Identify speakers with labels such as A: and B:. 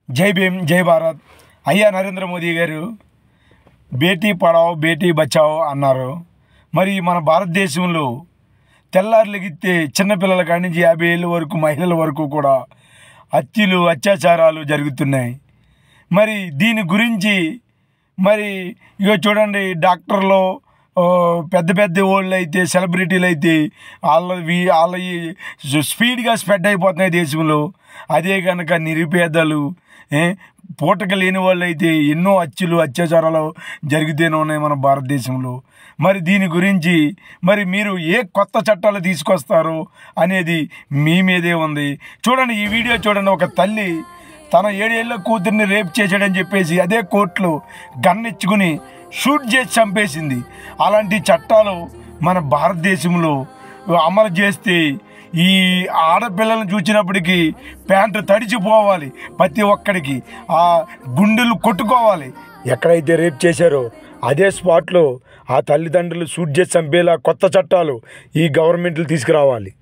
A: జై భీమ్, జై భారత్. అయ్యా నరేంద్ర మోదీ గారు బేటీ పడావో బేటీ బచావో అన్నారు. మరి మన భారతదేశంలో తెల్లారులెగిస్తే చిన్నపిల్లల కాడి నుంచి 50 ఏళ్ళ వరకు మహిళల వరకు కూడా హత్యలు అత్యాచారాలు జరుగుతున్నాయి. మరి దీని గురించి మరి ఇక చూడండి, డాక్టర్లు పెద్ద పెద్ద వాళ్ళు అయితే సెలబ్రిటీలు అయితే వాళ్ళ స్పీడ్గా స్ప్రెడ్ అయిపోతున్నాయి దేశంలో. అదే కనుక నిరుపేదలు పూటక లేని వాళ్ళు అయితే ఎన్నో హత్యలు అత్యాచారాలు జరుగుతూనే ఉన్నాయి మన భారతదేశంలో. మరి దీని గురించి మరి మీరు ఏ కొత్త చట్టాలు తీసుకొస్తారు అనేది మీ మీదే ఉంది. చూడండి, ఈ వీడియో చూడండి. ఒక తల్లి తన 7 ఏళ్ళ కూతుర్ని రేప్ చేశాడని చెప్పేసి అదే కోర్టులో గన్ ఇచ్చుకుని షూట్ చేసి చంపేసింది. అలాంటి చట్టాలు మన భారతదేశంలో అమలు చేస్తే ఈ ఆడపిల్లలను చూసినప్పటికీ ప్యాంటు తడిచిపోవాలి, ప్రతి ఒక్కడికి ఆ గుండెలు కొట్టుకోవాలి. ఎక్కడైతే రేప్ చేశారో అదే స్పాట్లో ఆ తల్లిదండ్రులు షూట్ చేసి చంపేలా కొత్త చట్టాలు ఈ గవర్నమెంట్లు తీసుకురావాలి.